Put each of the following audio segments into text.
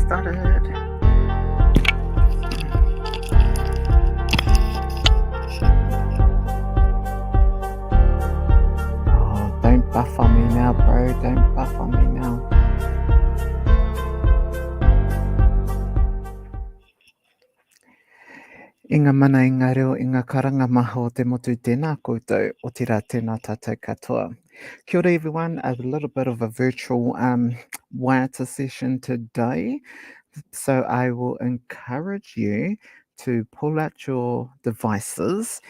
started. Oh, don't buff on me now, bro. Don't buff on me now. Inga mana i ngā reo i ngā karanga maha o te motu tēnā koutou o tira tēnā tātou katoa. Kia ora everyone, a little bit of a virtual Waiata session today. So I will encourage you to pull out your devices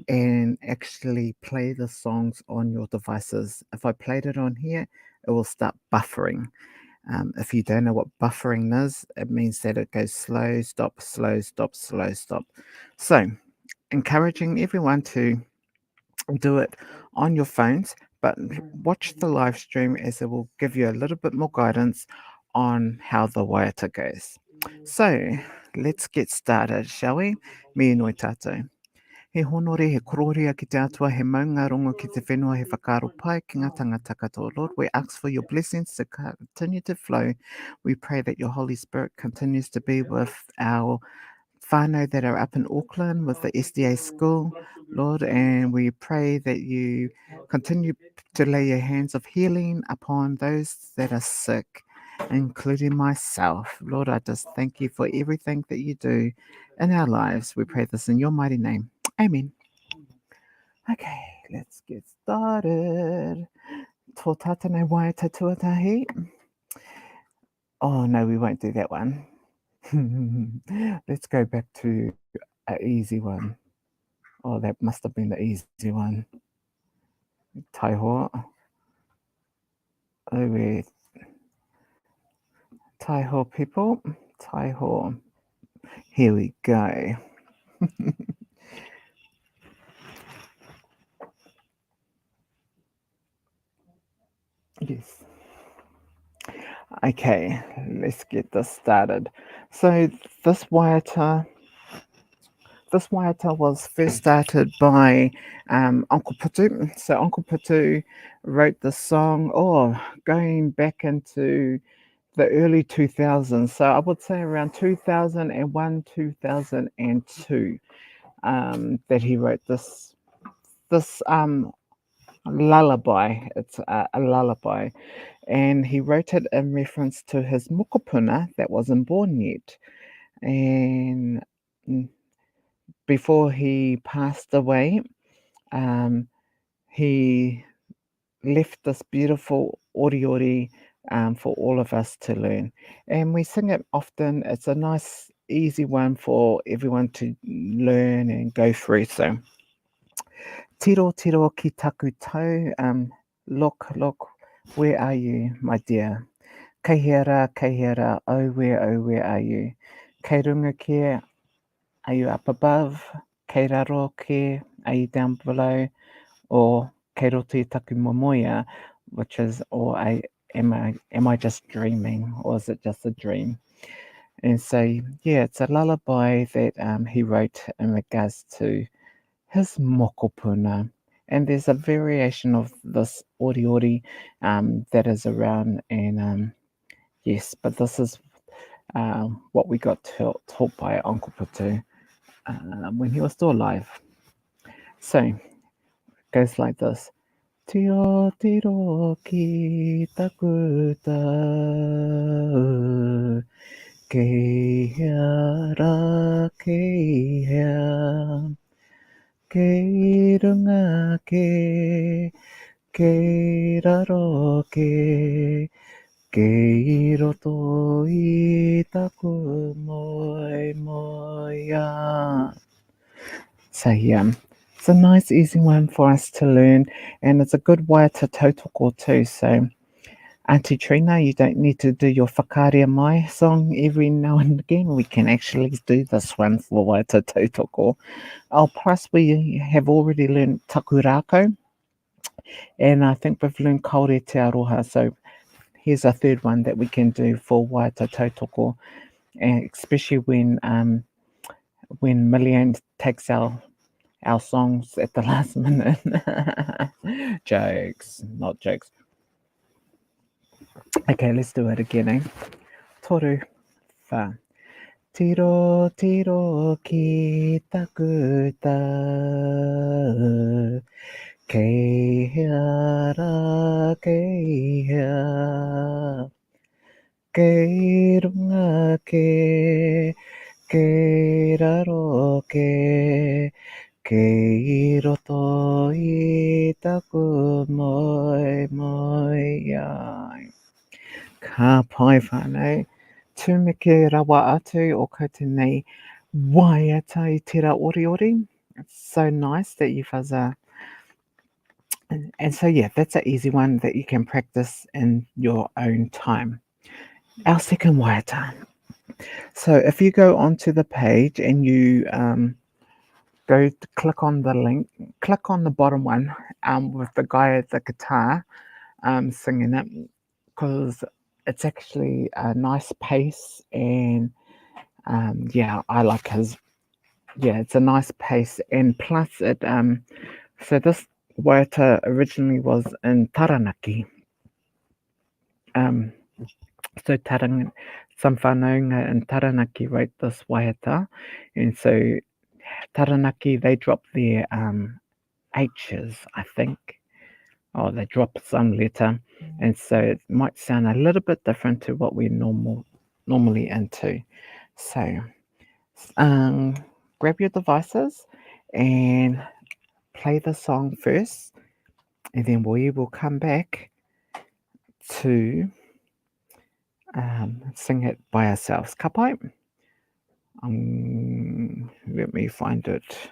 and actually play the songs on your devices. If I played it on here, it will start buffering. If you don't know what buffering is, it means that it goes slow, stop, slow, stop, slow, stop. So, encouraging everyone to do it on your phones, but watch the live stream as it will give you a little bit more guidance on how the waiata goes. So, let's get started, shall we? Me noi tātou. He honore, he kororia ki te atua, he maunga rongo ki te whenua, he whakaro pai ki ngā tangata katoa. Lord, we ask for your blessings to continue to flow. We pray that your Holy Spirit continues to be with our whānau that are up in Auckland with the SDA school, Lord, and we pray that you continue to lay your hands of healing upon those that are sick, including myself. Lord, I just thank you for everything that you do in our lives. We pray this in your mighty name. Amen. Okay, let's get started. Tō tātana waiata tuatahi. Oh, no, we won't do that one. Let's go back to an easy one. Oh, that must have been the easy one. Taiho. Oh, wait. Taiho people. Taiho. Here we go. Yes. Okay, let's get this started. So this waiata was first started by Uncle Putu. So Uncle Putu wrote the song, going back into the early 2000s. So I would say around 2001, 2002, that he wrote this lullaby. It's a lullaby. And he wrote it in reference to his mokopuna that wasn't born yet. And before he passed away, he left this beautiful oriori for all of us to learn. And we sing it often. It's a nice, easy one for everyone to learn and go through. So, tiro tiro ki taku tau, look, where are you, my dear? Kei hera, oh, where are you? Kei runga kia, are you up above? Kei raro kia, are you down below? Or kei roti taku momoia, which is, am I just dreaming, or is it just a dream? And so, yeah, it's a lullaby that he wrote in regards to his mokopuna. And there's a variation of this ori that is around, and yes, but this is what we got taught by Uncle Putu when he was still alive. So, it goes like this. Tiro tiro ki taku tau, kei hea, kei runga kei raro kei roto i taku moia. So yeah, it's a nice easy one for us to learn, and it's a good waiata tautoko too. So Auntie Trina, you don't need to do your whakaria mai song every now and again. We can actually do this one for waiata tautoko. Plus we have already learned taku rako, and I think we've learned kaore te aroha. So here's a third one that we can do for waiata tautoko, and especially when Millian takes our songs at the last minute. Jokes, not jokes. Okay, let's do it again, Toru Fa. Tiro, tiro, ki takuta. Kei hea, kei hea. Kei runga ke raro ke roto I taku moi ai. Ka pai whānau, tūmeke rawa atu o koutou nei waiata I tērā oriori. It's so nice that you guys are. And so, yeah, that's an easy one that you can practice in your own time. Our second waiata. So if you go onto the page and you go to click on the link, click on the bottom one with the guy at the guitar singing it, because it's actually a nice pace and yeah, I like his. Yeah, it's a nice pace, and plus it. So this waiata originally was in Taranaki. So some whanaunga in Taranaki wrote this waiata, and so Taranaki they dropped their H's, I think. Oh, they drop some letter, and so it might sound a little bit different to what we're normally into. So, grab your devices and play the song first, and then we will come back to sing it by ourselves. Ka pai? Let me find it.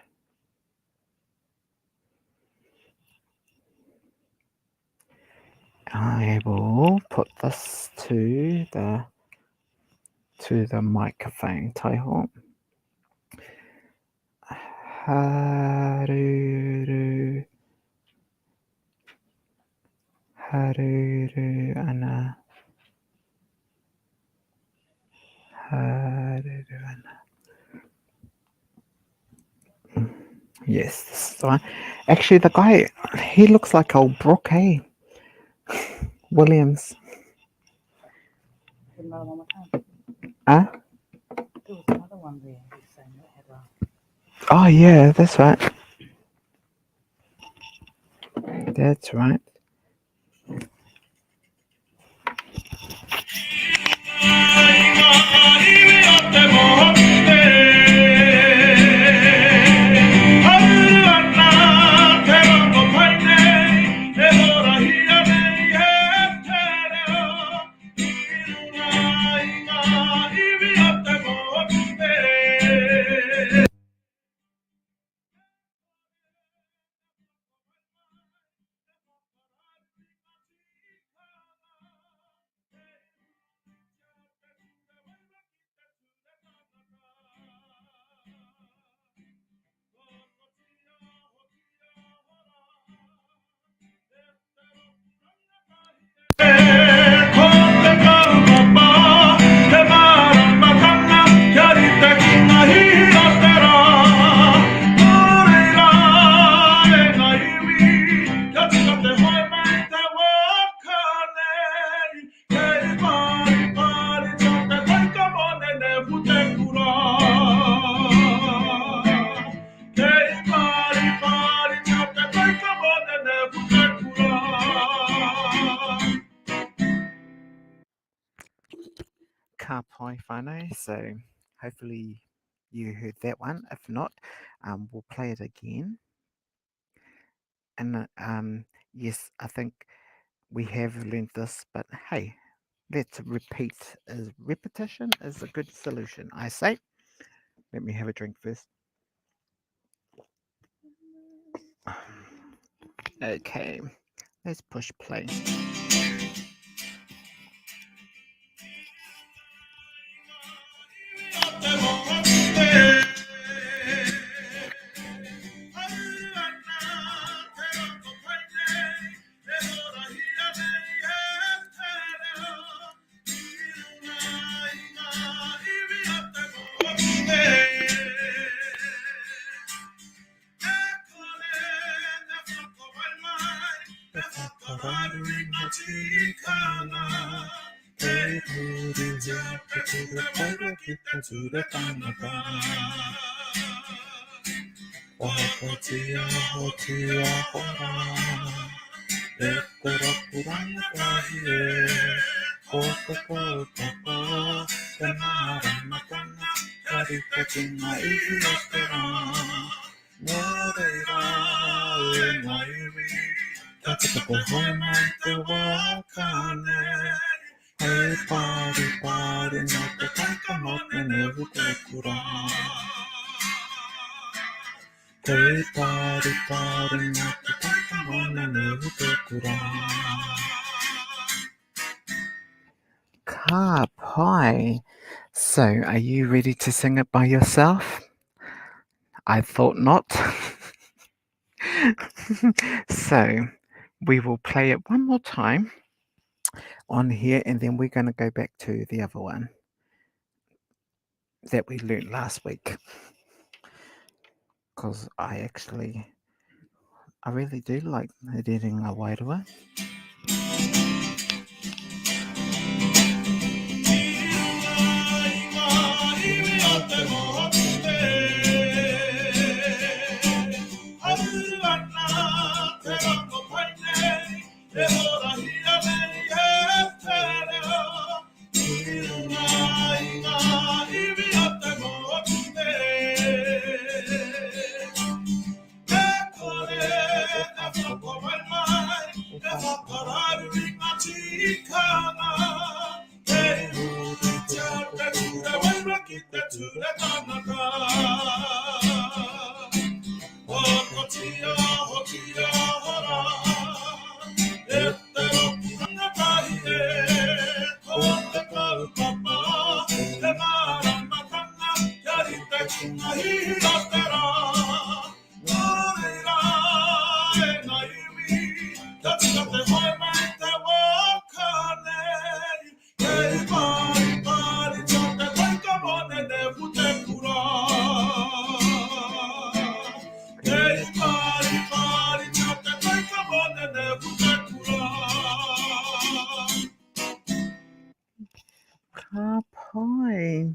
I will put this to the microphone. Taiho. Haruru, haruru ana, haruru ana. Yes, this is the one. Actually, the guy, he looks like old Brooke, hey? Williams. Another one more time. Huh? There was another one there who's saying that had a. Oh, yeah, that's right. That's right. Ka pai whānau. So hopefully you heard that one. If not, we'll play it again. And yes, I think we have learned this, but hey, let's repeat. Repetition is a good solution, I say. Let me have a drink first. Okay, let's push play. Ka pie. So, are you ready to sing it by yourself? I thought not. So, we will play it one more time on here, and then we're going to go back to the other one that we learned last week. Because I really do like reading a Waiata. Ka pie.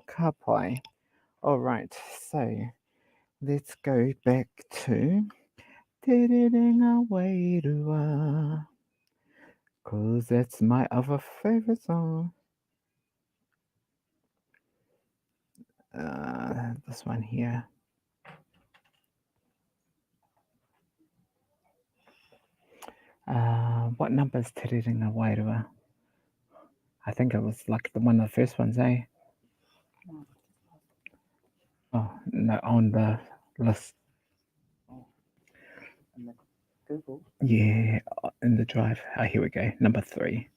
Ka pie. All right, so let's go back to Te Rerenga Wairua, because that's my other favorite song. This one here. What number is Te Rerenga Wairua? I think it was like one of the first ones, eh? Oh, no, on the list. Google. Yeah, in the drive. Oh, here we go. Number 3.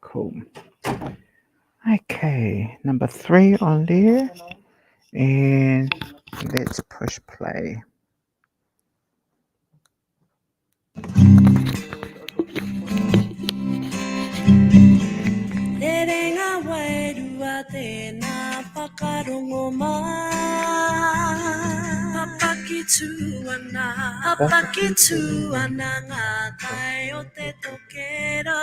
Cool. Okay, number 3 on there. And let's push play. Te renga wairua tēnā whakarongo mai. Papakitu ana ngā tai o te tokera.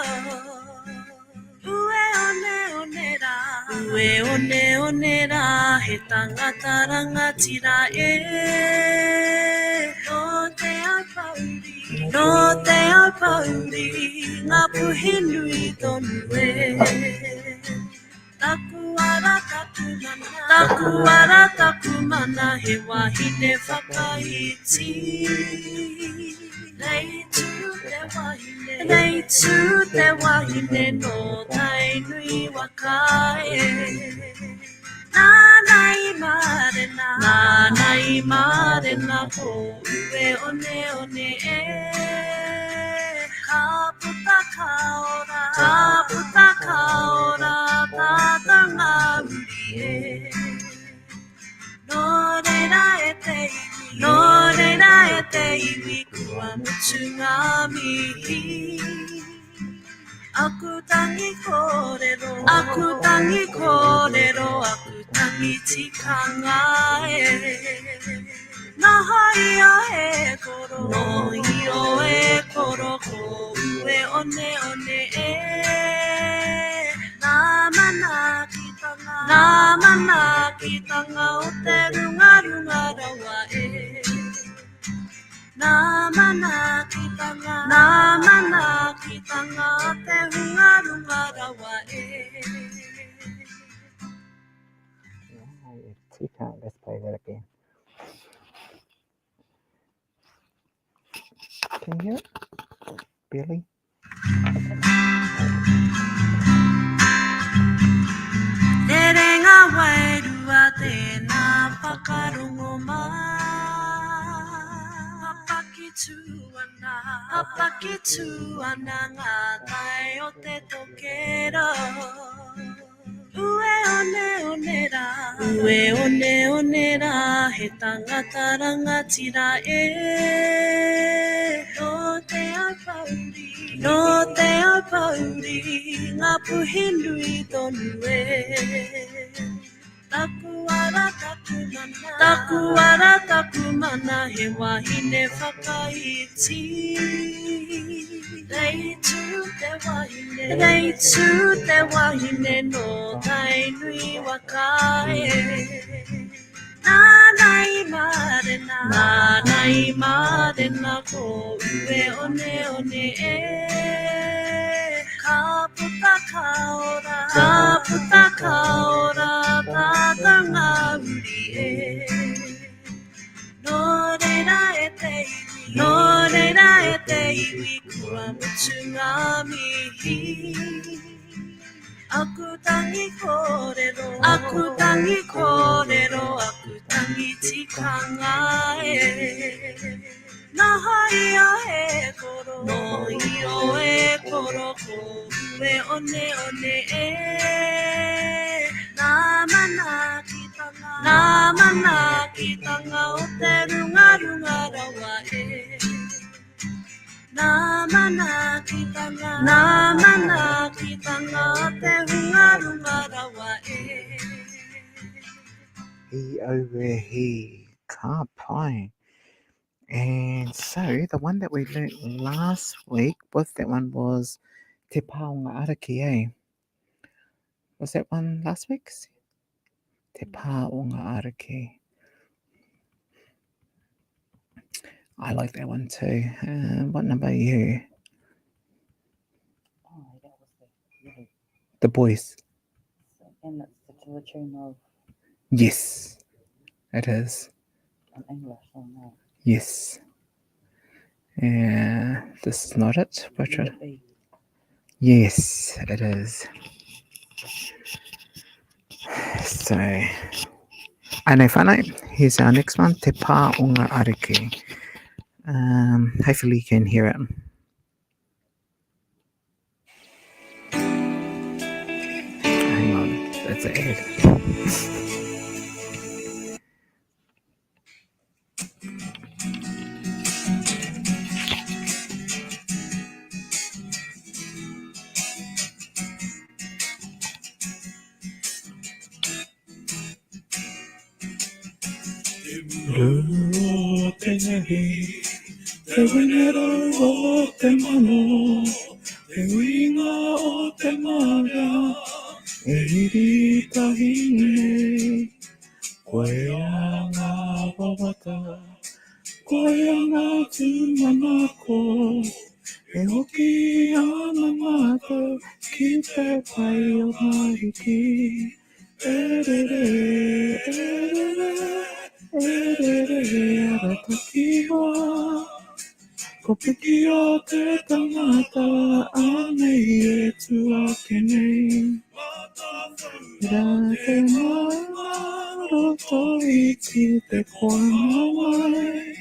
Ue one rā, he tangata rangatira e. No te ao pauri, ngā puhi nui tonu e. Taku ara taku mana, he wahine whakaiti. Nei tu te wahine no tai nui wakae. Nānai marena ko ue one e. Ka puta kaora tātanga uri e. No reira e te iwi kua mutu ngā mihi. Aku tangi kōrero, aku tangi tikanga e. Noho io e koro ko ue one e. Nā mana ki tanga o te runga rawa e. Nā mana ki tanga o te runga rawa e. Tika, let's play that again. Can you hear it? Billy? Te renga wairua tēnā whakarongo mai. Papaki tuana ngā tai o te tokera. Ue one rā, he tangata rangatira e. No te au pauri, ngā puhi nui tonu e. Taku ara taku mana, he wahine whakaiti. Reitu te wahine no tai nui wakae. Nānai marena ko ue one e. Ka puta ka ora tata ngā uri e. No reira e te iwi kua mutu ngā mihi. Aku tangi kōrero, aku tangi tikanga e. Noho io e koro ko ue one e. Nā mana ki tanga o te runga rawa e. Nā mana ki tanga o te runga rawa e. He over he, ka pai. And so the one that we learnt last week was Te Paonga Araki, eh? Was that one last week? Te Paonga Araki. I like that one too. What number are you? Oh, that was really. The boys. And it's to the tune of Yes, it is. an English song, no? Yes. Yeah, this is not it, but Would it be? yes, it is. So, ane whanau, here's our next one, Te Paonga Araki. Hopefully you can hear it. Hang on, that's an ad. Lua te nehi, te winera o te mano, te winga o te mara, e hiri tahine. Koe a ngā wawata, koe a ngā tūmanako, e hoki ana mata ki te pai o mahiki. Erere, ara taki hoa, ko piki o te tangata, anei e tuake nei. Rā te moa roto i ki te koana mai,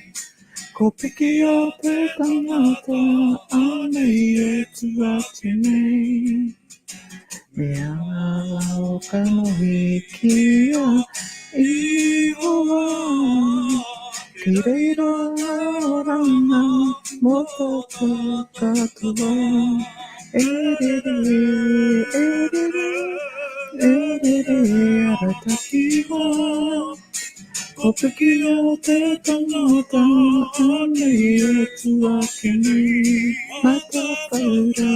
ko piki o te tangata, anei e tuake nei. Mea o ka nohi kia I hoa, ki reira o rana, mo tō katoa. Erere, ara taki hoa, ko piki o te tangata, anei e tuake nei. Mata whaura,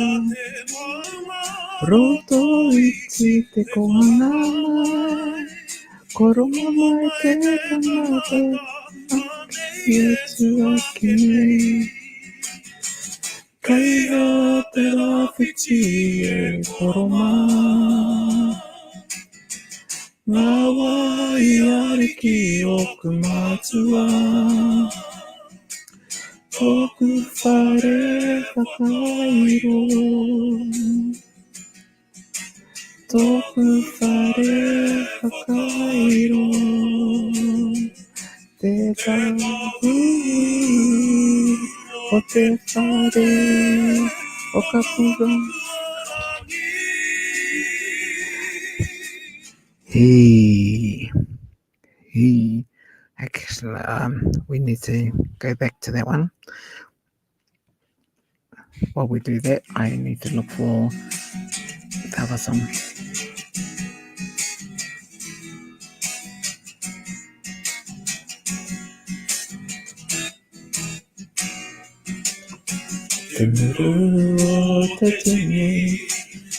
roto iti te kohana mai, Koromamae te tangata Yetu akine Kaiha te rawhiti e koroma Ngā wai ariki o kumatua Toku whare whakairo Toku whare whakairo Te kahui o te whare o ka puga He. Actually, we need to go back to that one. While we do that, I need to look for the other song. Te muru o te tini,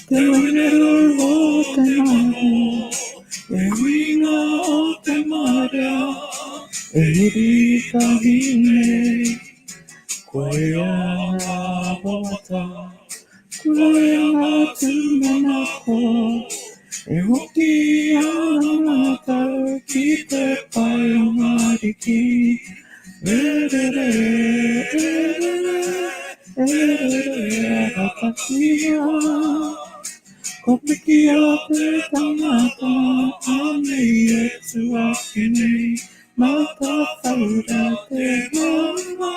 te waneru o te mahu, e winga o te marea, e hiri ka hine, koe a ngā wata, koe a ngā tūmanako, e hoki a ngā tau ki te pai o ngā riki, erere, ratakia, ko piki a te tangata, anei e tua kine, mata whaura te mama,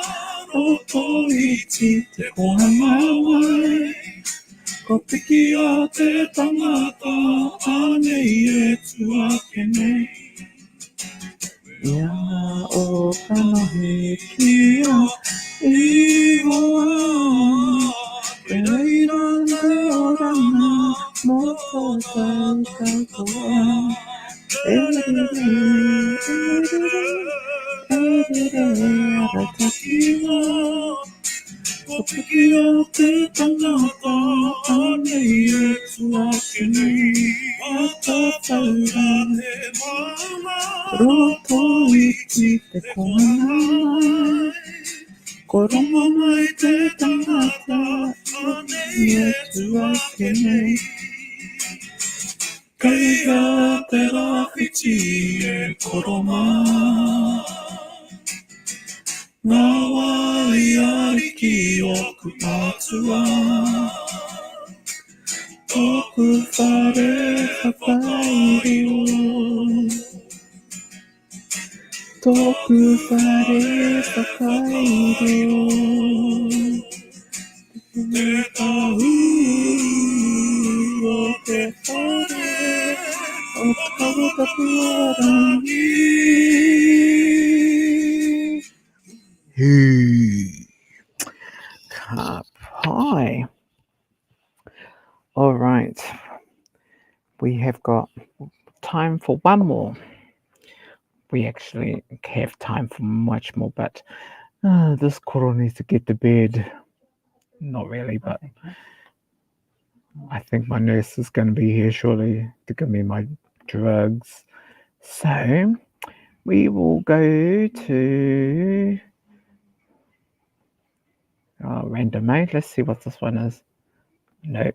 o tō iti te kohanga mai, ko piki a te tangata, anei e tua kine, ia o kanohi kia, I hoa, e reira te oranga, mo tō tau katoa, ratakia, ko piki a te tangata, anei e tua kene, ata whaura te mama, roto iti te kohana mai, koroma mai te tangata, anei e tua kene, kaiha te rāwhiti e koroma, ngā wai ariki o kupatua, toku whare whakairio, toku whare whakairio, te kahui o te whare o karukapu arangi. Ka pai. All right. We have got time for one more. We actually have time for much more, but this koro needs to get to bed. Not really, but I think my nurse is going to be here shortly to give me my drugs. So we will go to random mode. Let's see what this one is. No.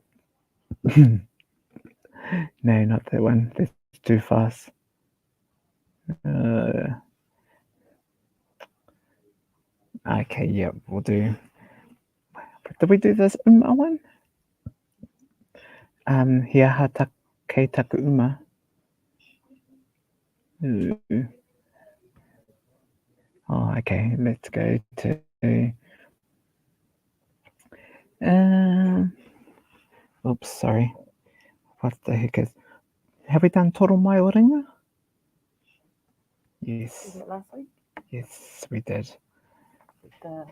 No, not that one. That's too fast. Okay, yeah, we'll do. Did we do this one? Hiaha kei taku uma. Ooh. Oh, okay, let's go to. Oops, sorry. What the heck is? Have we done Toro Mai o Ringa? Yes. Was it last week? Yes, we did. The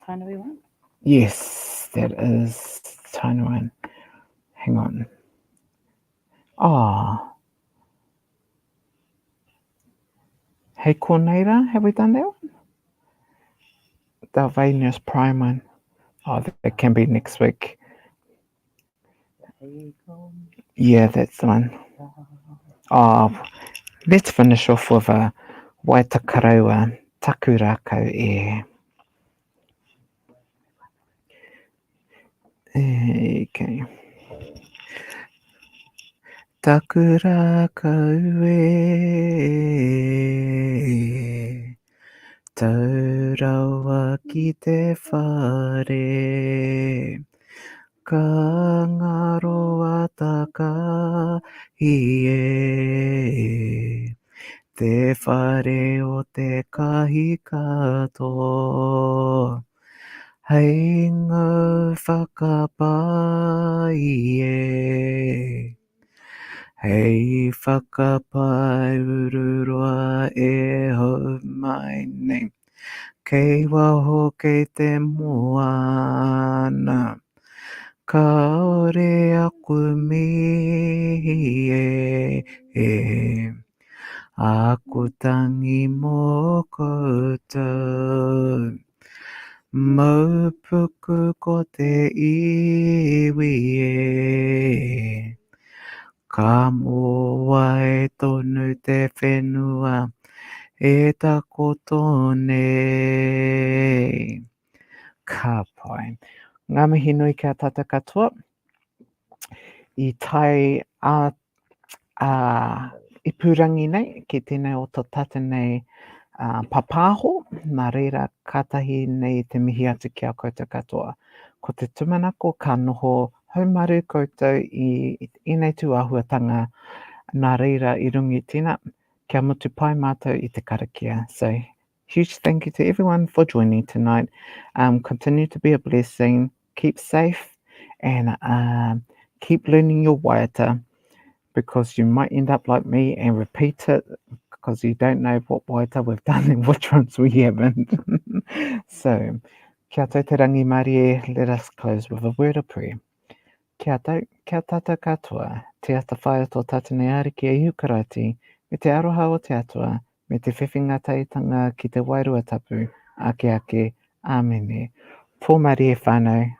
Tainui one? Yes, that is Taiwan. Hang on. Ah. Hey Cornera, have we done that one? The Venus Prime one. Oh, that can be next week. Yeah, that's the one. Oh, Let's finish off with a Waiata karaua taku rākau e. Okay. Taku rākau e, taurawa ki te whare, ka ngaro ataka i e, te whare o te kahi kato. Hei ngau whakapai e. Hei whakapai ururoa e hau mai nei. Kei waho kei te moana. Ka ore aku mihi e. Aku tangi mō koutou. Maupuku ko te iwi e. Ka moa e tonu te whenua e tako tone. Ka pai. Ngā mihi nui kia tata katoa. I tai I purangi nei ki tēnei o tō tata nei papāho, nā reira kātahi nei te mihi atu ki a koutou katoa. Ko te tumanako ka noho haumaru koutou i nei tū āhuatanga, nā reira I rungi tina, kia mutu pai mātou I te karakia. So, huge thank you to everyone for joining tonight. Continue to be a blessing, keep safe, and keep learning your Waiata, because you might end up like me and repeat it because you don't know what Waiata we've done and which ones we haven't. So, kia tau te rangi Marie, let us close with a word of prayer. Kia tau, kia tata katoa, te ata whaia tō tata nei ariki e hukarati, me te aroha o te atua, me te whiwhinga taitanga ki te wairua tapu, ake ake, āmene. Pō Marie whānau,